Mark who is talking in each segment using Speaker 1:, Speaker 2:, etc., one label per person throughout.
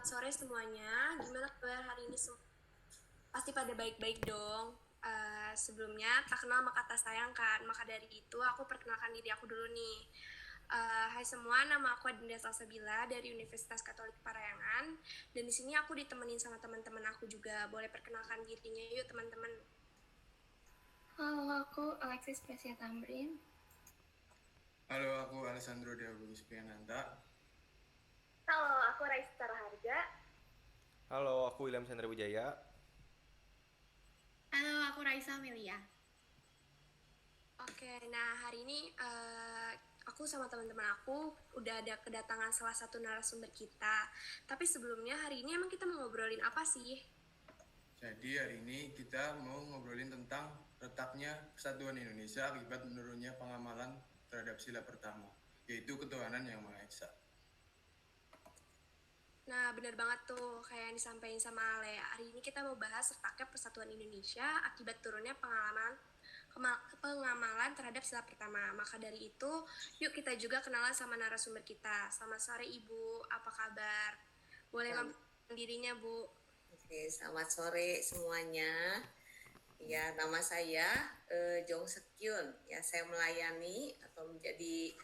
Speaker 1: Selamat sore semuanya. Gimana kabar hari ini? Pasti pada baik-baik dong. Sebelumnya tak kenal maka tak sayang kan. Maka dari itu aku perkenalkan diri aku dulu nih. Hai semua, nama aku Adinda Salsabila dari Universitas Katolik Parayangan. Dan di sini aku ditemenin sama teman-teman aku juga. Boleh perkenalkan dirinya yuk teman-teman.
Speaker 2: Halo, aku Alexis Presia Tamrin.
Speaker 3: Halo, aku Alessandro Diagonis Piananta.
Speaker 4: Halo, aku Raisa Harga.
Speaker 5: Halo, aku William Chandra Wijaya.
Speaker 6: Halo, aku Raisa Amelia.
Speaker 1: Oke, nah hari ini aku sama teman-teman aku udah ada kedatangan salah satu narasumber kita. Tapi sebelumnya hari ini emang kita mau ngobrolin apa sih?
Speaker 3: Jadi hari ini kita mau ngobrolin tentang retaknya kesatuan Indonesia akibat menurunnya pengamalan terhadap sila pertama, yaitu ketuhanan yang Maha Esa.
Speaker 1: Nah, benar banget tuh kayak yang disampaikan sama Ale. Hari ini kita mau bahas retaknya persatuan Indonesia akibat turunnya pengamalan terhadap sila pertama. Maka dari itu, yuk kita juga kenalan sama narasumber kita. Selamat sore Ibu, apa kabar? Boleh memperkenalkan dirinya, Bu?
Speaker 7: Oke, selamat sore semuanya. Ya, nama saya Jong Sekyun. Ya, saya melayani atau menjadi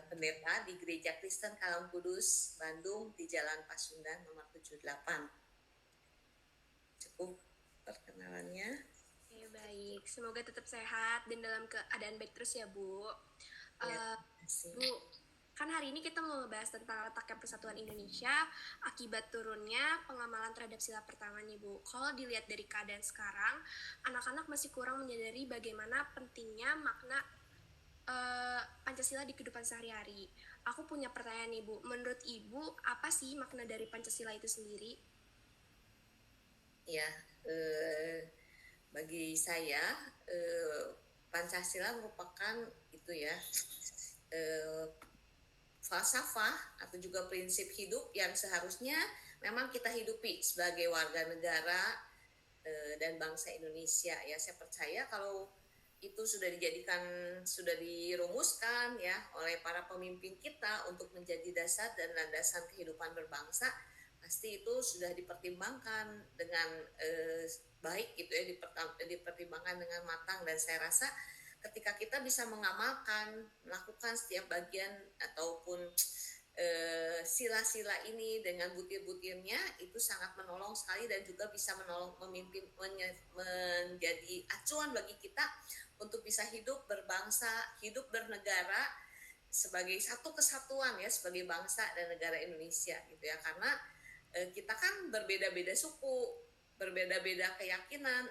Speaker 7: pendeta di Gereja Kristen Kalam Kudus, Bandung di Jalan Pasundan nomor 78. Cukup perkenalannya.
Speaker 1: Oke, baik. Semoga tetap sehat dan dalam keadaan baik terus ya, Bu.
Speaker 7: Ya,
Speaker 1: Bu, kan hari ini kita mau ngebahas tentang letaknya persatuan Indonesia akibat turunnya pengamalan terhadap sila pertama nih, Bu. Kalau dilihat dari keadaan sekarang, anak-anak masih kurang menyadari bagaimana pentingnya makna Pancasila di kehidupan sehari-hari. Aku punya pertanyaan nih, Bu. Menurut Ibu, apa sih makna dari Pancasila itu sendiri?
Speaker 7: Ya, bagi saya Pancasila merupakan itu ya falsafah atau juga prinsip hidup yang seharusnya memang kita hidupi sebagai warga negara dan bangsa Indonesia. Ya, saya percaya kalau itu sudah dirumuskan ya oleh para pemimpin kita untuk menjadi dasar dan landasan kehidupan berbangsa, pasti itu sudah dipertimbangkan dengan baik gitu ya, dipertimbangkan dengan matang. Dan saya rasa ketika kita bisa mengamalkan, melakukan setiap bagian ataupun sila-sila ini dengan butir-butirnya, itu sangat menolong sekali dan juga bisa menolong menjadi acuan bagi kita untuk bisa hidup berbangsa, hidup bernegara sebagai satu kesatuan ya, sebagai bangsa dan negara Indonesia gitu ya. Karena kita kan berbeda-beda suku, berbeda-beda keyakinan,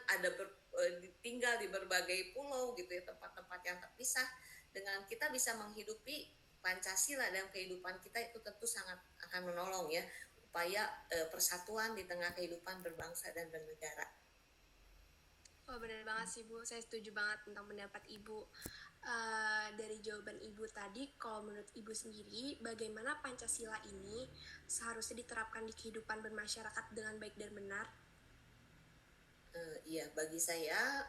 Speaker 7: tinggal di berbagai pulau gitu ya, tempat-tempat yang terpisah. Dengan kita bisa menghidupi Pancasila dalam kehidupan kita, itu tentu sangat akan menolong ya upaya persatuan di tengah kehidupan berbangsa dan bernegara.
Speaker 1: Oh, benar banget sih, Bu. Saya setuju banget tentang pendapat Ibu. Dari jawaban Ibu tadi, kalau menurut Ibu sendiri, bagaimana Pancasila ini seharusnya diterapkan di kehidupan bermasyarakat dengan baik dan benar?
Speaker 7: Iya, bagi saya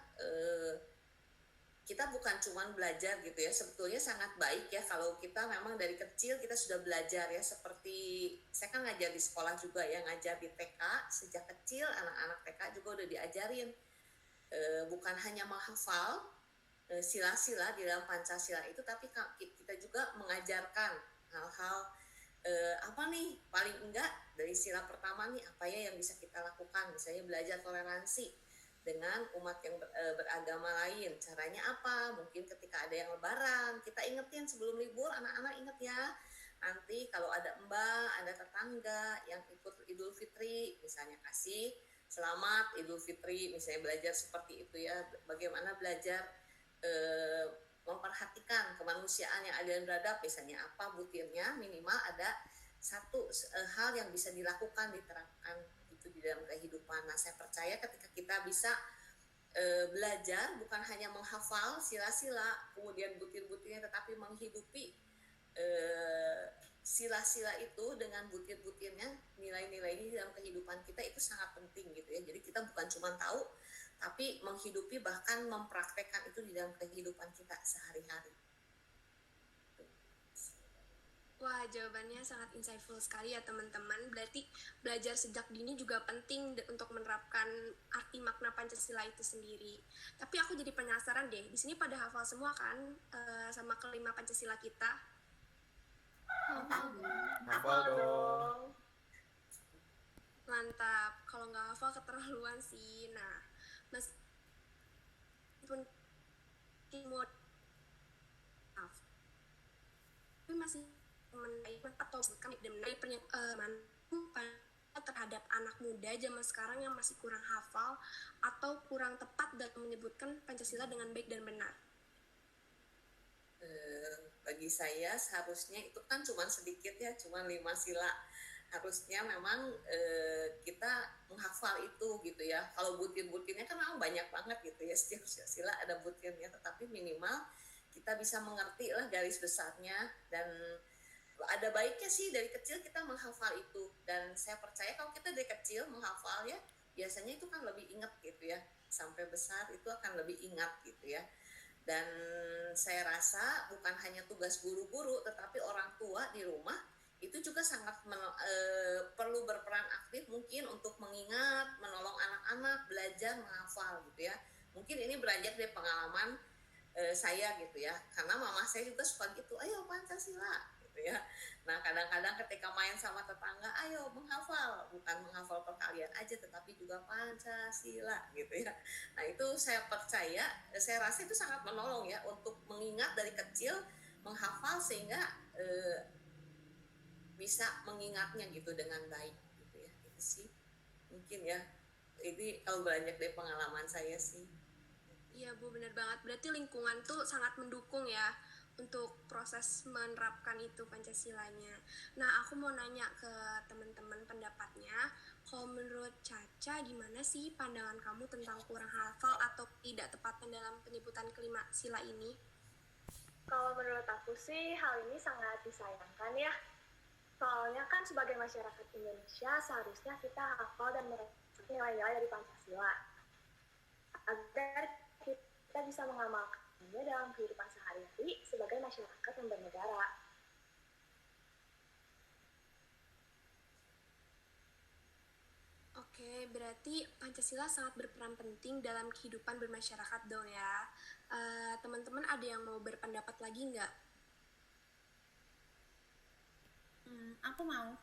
Speaker 7: kita bukan cuma belajar gitu ya, sebetulnya sangat baik ya kalau kita memang dari kecil kita sudah belajar ya, seperti saya kan ngajar di sekolah juga ya, ngajar di TK sejak kecil, anak-anak TK juga udah diajarin bukan hanya menghafal sila-sila di dalam Pancasila itu, tapi kita juga mengajarkan hal-hal apa nih, paling enggak dari sila pertama nih apa ya yang bisa kita lakukan, misalnya belajar toleransi dengan umat yang beragama lain. Caranya apa? Mungkin ketika ada yang lebaran, kita ingetin sebelum libur, anak-anak inget ya, nanti kalau ada mbak, ada tetangga yang ikut Idul Fitri, misalnya kasih selamat Idul Fitri, misalnya belajar seperti itu ya, bagaimana belajar memperhatikan kemanusiaan yang adil dan beradab, misalnya apa butirnya, minimal ada satu hal yang bisa dilakukan, diterapkan itu di dalam kehidupan. Nah, saya percaya ketika kita bisa belajar bukan hanya menghafal sila-sila kemudian butir-butirnya, tetapi menghidupi sila-sila itu dengan butir-butirnya, nilai-nilai ini dalam kehidupan kita, itu sangat penting gitu ya. Jadi kita bukan cuma tahu, tapi menghidupi, bahkan mempraktekkan itu di dalam kehidupan kita sehari-hari.
Speaker 1: Wah, jawabannya sangat insightful sekali ya teman-teman. Berarti belajar sejak dini juga penting untuk menerapkan arti makna Pancasila itu sendiri. Tapi aku jadi penasaran deh, di sini pada hafal semua kan sama kelima Pancasila kita?
Speaker 5: Hafal dong.
Speaker 1: Mantap, kalau nggak hafal keterlaluan sih. Nah, meskipun mau tapi masih atau bukan mengenai pernyataan terhadap anak muda zaman sekarang yang masih kurang hafal atau kurang tepat dalam menyebutkan Pancasila dengan baik dan benar.
Speaker 7: Bagi saya seharusnya itu kan cuma sedikit ya, cuma 5 sila. Harusnya memang kita menghafal itu gitu ya. Kalau butir-butirnya kan memang banyak banget gitu ya, setiap sila ada butirnya, tetapi minimal kita bisa mengerti lah garis besarnya. Dan ada baiknya sih dari kecil kita menghafal itu, dan saya percaya kalau kita dari kecil menghafal ya, biasanya itu kan lebih ingat gitu ya, sampai besar itu akan lebih ingat gitu ya. Dan saya rasa bukan hanya tugas guru-guru, tetapi orang tua di rumah itu juga sangat perlu berperan aktif mungkin untuk mengingat, menolong anak-anak belajar menghafal gitu ya. Mungkin ini beranjak dari pengalaman saya gitu ya, karena mama saya juga suka gitu, ayo Pancasila gitu ya. Nah kadang-kadang ketika main sama tetangga, ayo menghafal, bukan menghafal perkalian aja tetapi juga Pancasila gitu ya. Nah itu saya percaya, saya rasa itu sangat menolong ya untuk mengingat dari kecil, menghafal sehingga bisa mengingatnya gitu dengan baik gitu ya. Itu sih mungkin ya, ini kalau beranjak dari pengalaman saya sih.
Speaker 1: Iya Bu, benar banget. Berarti lingkungan tuh sangat mendukung ya untuk proses menerapkan itu Pancasilanya. Nah, aku mau nanya ke teman-teman pendapatnya. Kalau menurut Caca, gimana sih pandangan kamu tentang kurang hafal atau tidak tepatnya dalam penyebutan kelima sila ini?
Speaker 4: Kalau menurut aku sih hal ini sangat disayangkan ya. Soalnya kan sebagai masyarakat Indonesia seharusnya kita hafal dan meresapi nilai-nilai dari Pancasila agar kita bisa mengamalkannya dalam kehidupan sehari-hari sebagai masyarakat yang bernegara.
Speaker 1: Oke, berarti Pancasila sangat berperan penting dalam kehidupan bermasyarakat dong ya. Teman-teman ada yang mau berpendapat lagi nggak?
Speaker 6: Aku mau.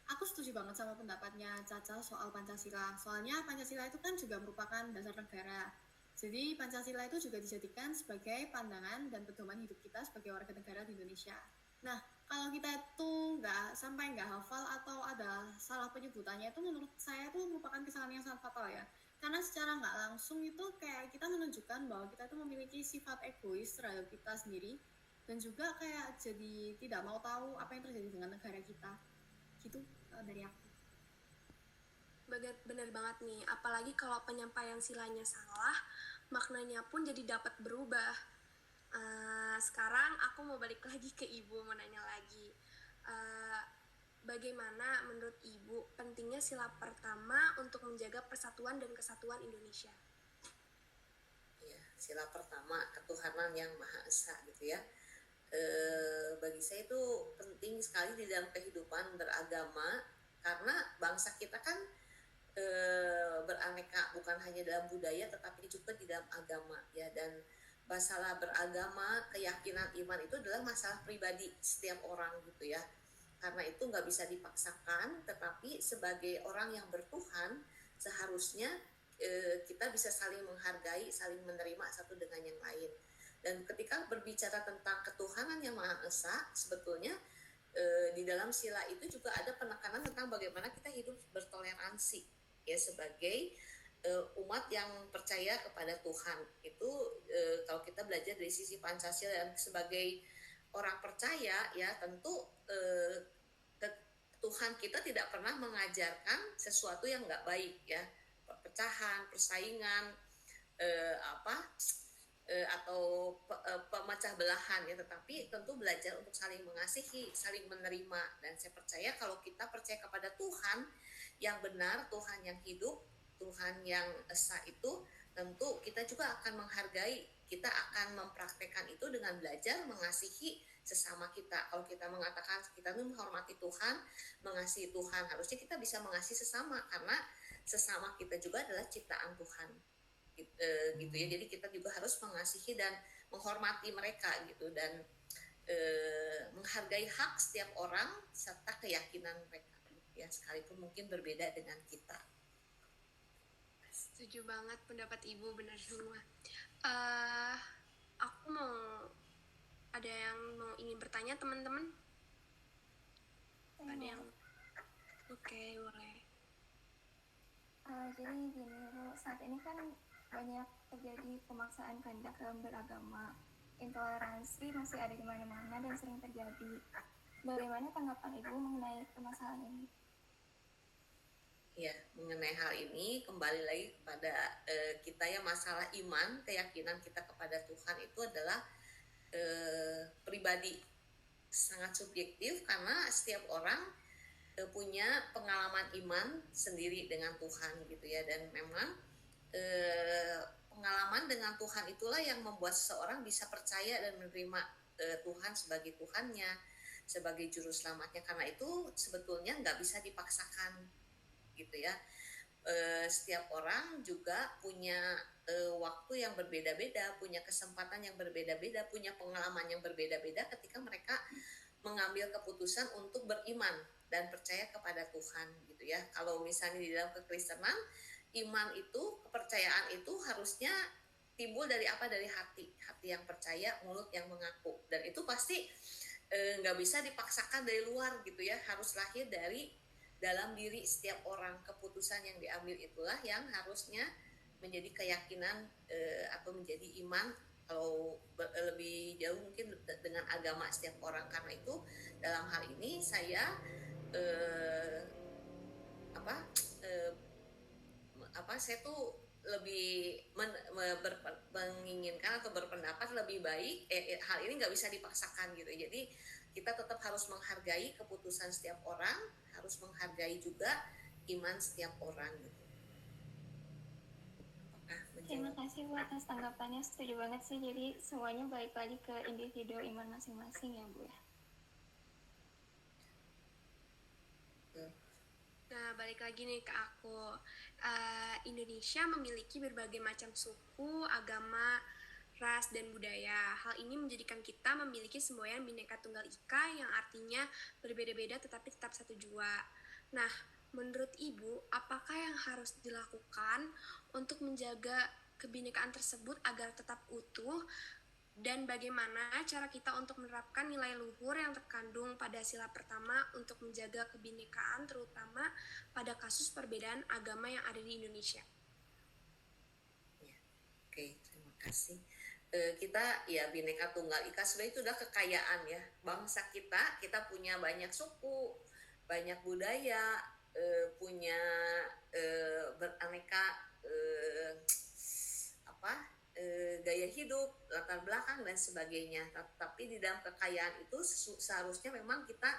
Speaker 6: Aku setuju banget sama pendapatnya Caca soal Pancasila. Soalnya Pancasila itu kan juga merupakan dasar negara. Jadi Pancasila itu juga dijadikan sebagai pandangan dan pedoman hidup kita sebagai warga negara di Indonesia. Nah, kalau kita itu nggak hafal atau ada salah penyebutannya, itu menurut saya itu merupakan kesalahan yang sangat fatal ya. Karena secara nggak langsung itu kayak kita menunjukkan bahwa kita itu memiliki sifat egois terhadap kita sendiri, dan juga kayak jadi tidak mau tahu apa yang terjadi dengan negara kita. Gitu dari aku.
Speaker 1: Bener banget nih, apalagi kalau penyampaian silanya salah, maknanya pun jadi dapat berubah. Sekarang aku mau balik lagi ke Ibu, mau nanya lagi. Bagaimana menurut Ibu pentingnya sila pertama untuk menjaga persatuan dan kesatuan Indonesia?
Speaker 7: Ya, sila pertama, ketuhanan yang Maha Esa gitu ya. Bagi saya itu penting sekali di dalam kehidupan beragama, karena bangsa kita kan beraneka, bukan hanya dalam budaya tetapi juga di dalam agama ya. Dan masalah beragama, keyakinan iman itu adalah masalah pribadi setiap orang gitu ya. Karena itu nggak bisa dipaksakan, tetapi sebagai orang yang bertuhan seharusnya kita bisa saling menghargai, saling menerima satu dengan yang lain. Dan ketika berbicara tentang ketuhanan yang Maha Esa, sebetulnya di dalam sila itu juga ada penekanan tentang bagaimana kita hidup bertoleransi ya, sebagai umat yang percaya kepada Tuhan. Itu kalau kita belajar dari sisi Pancasila dan sebagai orang percaya ya, tentu Tuhan kita tidak pernah mengajarkan sesuatu yang nggak baik ya, perpecahan, persaingan, atau pemecah belahan ya, tetapi tentu belajar untuk saling mengasihi, saling menerima. Dan saya percaya kalau kita percaya kepada Tuhan yang benar, Tuhan yang hidup, Tuhan yang esa itu, tentu kita juga akan menghargai, kita akan mempraktekkan itu dengan belajar mengasihi sesama kita. Kalau kita mengatakan kita tuh menghormati Tuhan, mengasihi Tuhan, harusnya kita bisa mengasihi sesama karena sesama kita juga adalah ciptaan Tuhan. Gitu ya. Jadi kita juga harus mengasihi dan menghormati mereka gitu, dan menghargai hak setiap orang serta keyakinan mereka ya, sekalipun mungkin berbeda dengan kita.
Speaker 1: Setuju banget pendapat Ibu, benar semua. Aku ada yang mau ingin bertanya teman-teman? Ada yang oke, boleh.
Speaker 2: Jadi gini, Bu, saat ini kan banyak terjadi pemaksaan kehendak dalam beragama. Intoleransi masih ada di mana-mana dan sering terjadi. Bagaimana tanggapan Ibu mengenai permasalahan ini?
Speaker 7: Ya, mengenai hal ini kembali lagi kepada kita ya, masalah iman, keyakinan kita kepada Tuhan itu adalah pribadi, sangat subjektif karena setiap orang punya pengalaman iman sendiri dengan Tuhan gitu ya, dan memang pengalaman dengan Tuhan itulah yang membuat seseorang bisa percaya dan menerima Tuhan sebagai Tuhannya, sebagai juru selamatnya. Karena itu sebetulnya nggak bisa dipaksakan gitu ya. Setiap orang juga punya waktu yang berbeda-beda, punya kesempatan yang berbeda-beda, punya pengalaman yang berbeda-beda ketika mereka mengambil keputusan untuk beriman dan percaya kepada Tuhan gitu ya. Kalau misalnya di dalam kekristenan, iman itu, kepercayaan itu harusnya timbul dari apa? Dari hati yang percaya, mulut yang mengaku, dan itu pasti nggak bisa dipaksakan dari luar gitu ya, harus lahir dari dalam diri setiap orang. Keputusan yang diambil itulah yang harusnya menjadi keyakinan atau menjadi iman, kalau lebih jauh mungkin dengan agama setiap orang. Karena itu dalam hal ini saya saya tuh lebih menginginkan atau berpendapat lebih baik hal ini nggak bisa dipaksakan gitu. Jadi kita tetap harus menghargai keputusan setiap orang, harus menghargai juga iman setiap orang gitu.
Speaker 2: Terima kasih Bu atas tanggapannya, setuju banget sih. Jadi semuanya balik lagi ke individu iman masing-masing ya Bu ya.
Speaker 1: Nah, balik lagi nih ke aku. Indonesia memiliki berbagai macam suku, agama, ras, dan budaya. Hal ini menjadikan kita memiliki semboyan Bhinneka Tunggal Ika yang artinya berbeda-beda tetapi tetap satu jua. Nah, menurut Ibu, apakah yang harus dilakukan untuk menjaga kebinekaan tersebut agar tetap utuh? Dan bagaimana cara kita untuk menerapkan nilai luhur yang terkandung pada sila pertama untuk menjaga kebinekaan, terutama pada kasus perbedaan agama yang ada di Indonesia?
Speaker 7: Ya, oke, terima kasih. Kita ya Bhinneka Tunggal Ika sebenarnya itu udah kekayaan ya bangsa kita. Kita punya banyak suku, banyak budaya, punya beraneka gaya hidup, latar belakang dan sebagainya. Tapi di dalam kekayaan itu seharusnya memang kita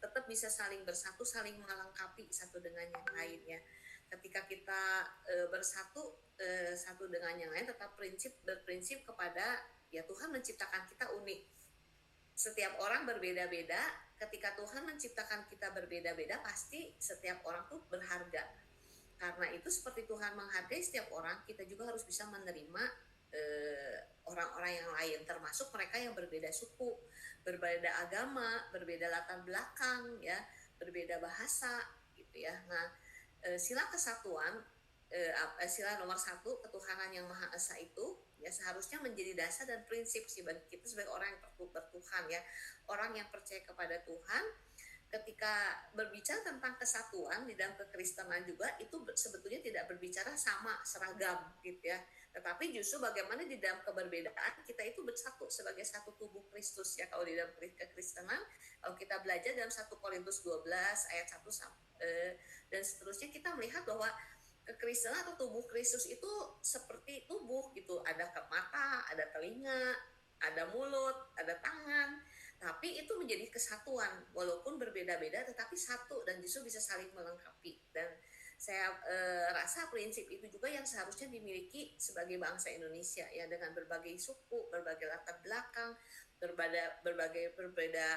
Speaker 7: tetap bisa saling bersatu, saling melengkapi satu dengan yang lainnya. Ketika kita bersatu satu dengan yang lain, tetap berprinsip kepada ya Tuhan menciptakan kita unik. Setiap orang berbeda-beda. Ketika Tuhan menciptakan kita berbeda-beda, pasti setiap orang tuh berharga. Karena itu seperti Tuhan menghargai setiap orang, kita juga harus bisa menerima orang-orang yang lain, termasuk mereka yang berbeda suku, berbeda agama, berbeda latar belakang, ya, berbeda bahasa, gitu ya. Nah, sila kesatuan, sila nomor 1, ketuhanan yang Maha Esa itu, ya seharusnya menjadi dasar dan prinsip sih bagi kita sebagai orang yang bertuhan, ya, orang yang percaya kepada Tuhan. Ketika berbicara tentang kesatuan di dalam kekristenan juga, itu sebetulnya tidak berbicara sama, seragam gitu ya. Tetapi justru bagaimana di dalam keberbedaan kita itu bersatu sebagai satu tubuh Kristus ya. Kalau di dalam kekristenan, kalau kita belajar dalam 1 Korintus 12 ayat 1 dan seterusnya, kita melihat bahwa kekristenan atau tubuh Kristus itu seperti tubuh gitu. Ada mata, ada telinga, ada mulut, ada tangan. Tapi itu menjadi kesatuan, walaupun berbeda-beda tetapi satu dan justru bisa saling melengkapi. Dan saya rasa prinsip itu juga yang seharusnya dimiliki sebagai bangsa Indonesia ya, dengan berbagai suku, berbagai latar belakang, berbeda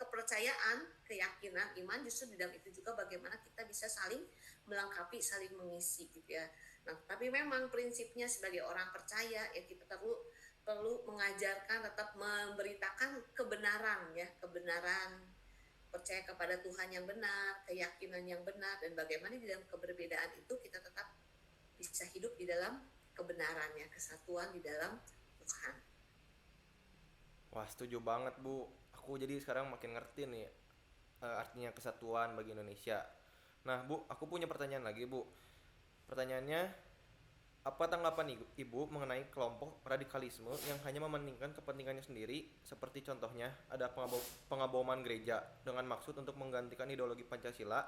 Speaker 7: kepercayaan, keyakinan, iman, justru di dalam itu juga bagaimana kita bisa saling melengkapi, saling mengisi gitu ya. Nah, tapi memang prinsipnya sebagai orang percaya ya kita perlu mengajarkan, tetap memberitakan kebenaran ya, kebenaran, percaya kepada Tuhan yang benar, keyakinan yang benar, dan bagaimana di dalam keberbedaan itu kita tetap bisa hidup di dalam kebenarannya, kesatuan di dalam Tuhan.
Speaker 5: Wah, setuju banget Bu. Aku jadi sekarang makin ngerti nih artinya kesatuan bagi Indonesia. Nah Bu, aku punya pertanyaan lagi Bu. Pertanyaannya, apa tanggapan Ibu mengenai kelompok radikalisme yang hanya mementingkan kepentingannya sendiri, seperti contohnya ada pengaboman gereja dengan maksud untuk menggantikan ideologi Pancasila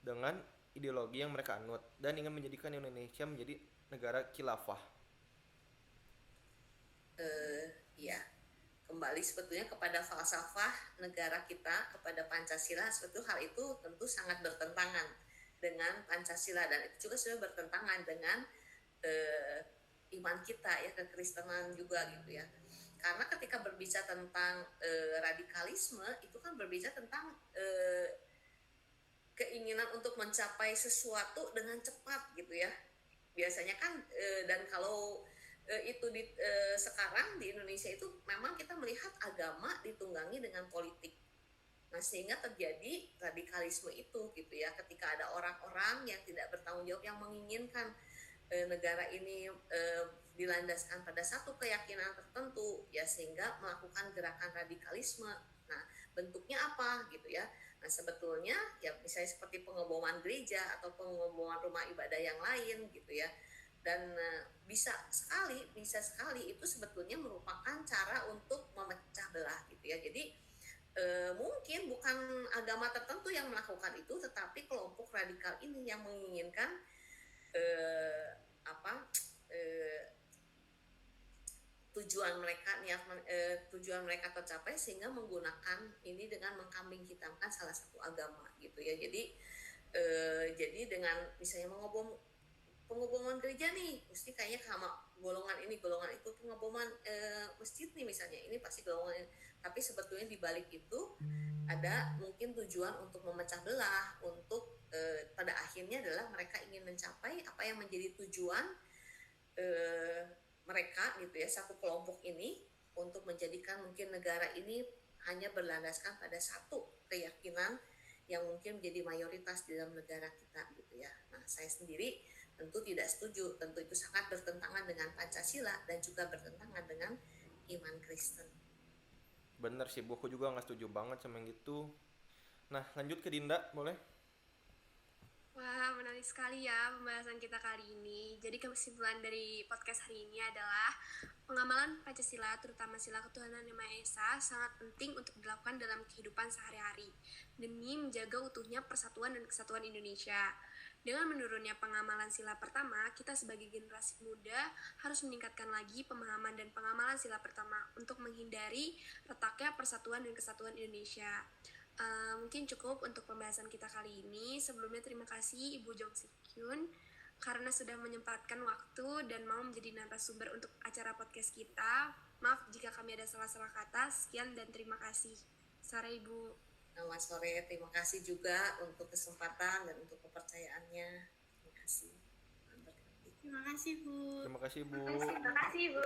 Speaker 5: dengan ideologi yang mereka anut dan ingin menjadikan Indonesia menjadi negara khilafah?
Speaker 7: Ya, kembali sebetulnya kepada falsafah negara kita, kepada Pancasila, sebetulnya hal itu tentu sangat bertentangan dengan Pancasila, dan itu juga sudah bertentangan dengan iman kita ya, kekristenan juga gitu ya. Karena ketika berbicara tentang radikalisme, itu kan berbicara tentang keinginan untuk mencapai sesuatu dengan cepat gitu ya. Biasanya kan dan kalau itu sekarang di Indonesia itu memang kita melihat agama ditunggangi dengan politik. Nah, sehingga terjadi radikalisme itu gitu ya, ketika ada orang-orang yang tidak bertanggung jawab yang menginginkan negara ini dilandaskan pada satu keyakinan tertentu ya, sehingga melakukan gerakan radikalisme. Nah, bentuknya apa gitu ya. Nah, sebetulnya ya misalnya seperti pengeboman gereja atau pengeboman rumah ibadah yang lain gitu ya. Dan bisa sekali itu sebetulnya merupakan cara untuk memecah belah gitu ya. Jadi mungkin bukan agama tertentu yang melakukan itu, tetapi kelompok radikal ini yang menginginkan tujuan mereka tercapai, sehingga menggunakan ini dengan mengkambing hitamkan salah satu agama gitu ya. Jadi dengan misalnya pengeboman gereja nih, mesti kayaknya sama golongan ini golongan itu, pengeboman masjid nih misalnya, ini pasti golongan ini. Tapi sebetulnya di balik itu ada mungkin tujuan untuk memecah belah, untuk pada akhirnya adalah mereka ingin mencapai apa yang menjadi tujuan mereka gitu ya, satu kelompok ini, untuk menjadikan mungkin negara ini hanya berlandaskan pada satu keyakinan yang mungkin menjadi mayoritas di dalam negara kita gitu ya. Nah, saya sendiri tentu tidak setuju, tentu itu sangat bertentangan dengan Pancasila dan juga bertentangan dengan iman Kristen.
Speaker 5: Bener sih Bu, aku juga gak setuju banget sama yang gitu. Nah, lanjut ke Dinda, boleh?
Speaker 1: Wah, menarik sekali ya pembahasan kita kali ini. Jadi kesimpulan dari podcast hari ini adalah pengamalan Pancasila, terutama sila ketuhanan yang Maha Esa, sangat penting untuk dilakukan dalam kehidupan sehari-hari demi menjaga utuhnya persatuan dan kesatuan Indonesia. Dengan menurunnya pengamalan sila pertama, kita sebagai generasi muda harus meningkatkan lagi pemahaman dan pengamalan sila pertama untuk menghindari retaknya persatuan dan kesatuan Indonesia. Mungkin cukup untuk pembahasan kita kali ini. Sebelumnya terima kasih Ibu Jong Sik Kyun karena sudah menyempatkan waktu dan mau menjadi narasumber untuk acara podcast kita. Maaf jika kami ada salah-salah kata. Sekian dan terima kasih. Sore Ibu.
Speaker 7: Selamat sore, terima kasih juga untuk kesempatan dan untuk kepercayaannya. Terima kasih.
Speaker 6: Terima kasih Bu.
Speaker 5: Terima kasih Bu.
Speaker 4: Terima kasih Bu.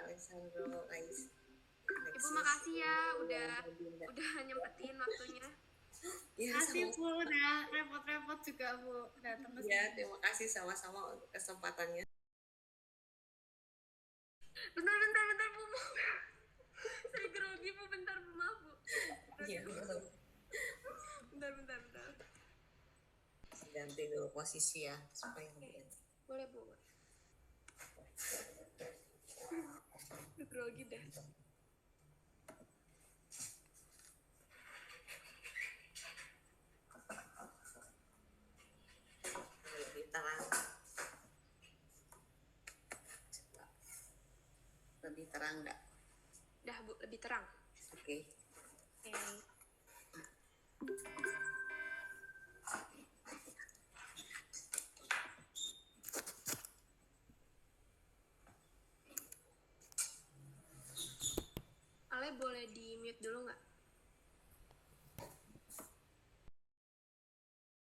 Speaker 7: Alessandro, Ais.
Speaker 1: Ibu makasih ya udah nyempetin waktunya.
Speaker 7: Ya,
Speaker 6: Terima kasih Bu, udah repot-repot juga Bu datang ke sini.
Speaker 7: ya, terima kasih sama-sama untuk kesempatannya.
Speaker 1: Bentar Bu. Saya grogi Bu, bentar Bu, maaf Bu.
Speaker 7: Iya,
Speaker 1: Bentar.
Speaker 7: ganti dulu posisi ya supaya
Speaker 1: Boleh Bu. Udah grogi dah.
Speaker 7: lebih terang. Lebih terang nggak?
Speaker 1: Dah Bu, lebih terang.
Speaker 7: Oke.
Speaker 1: boleh di mute dulu nggak?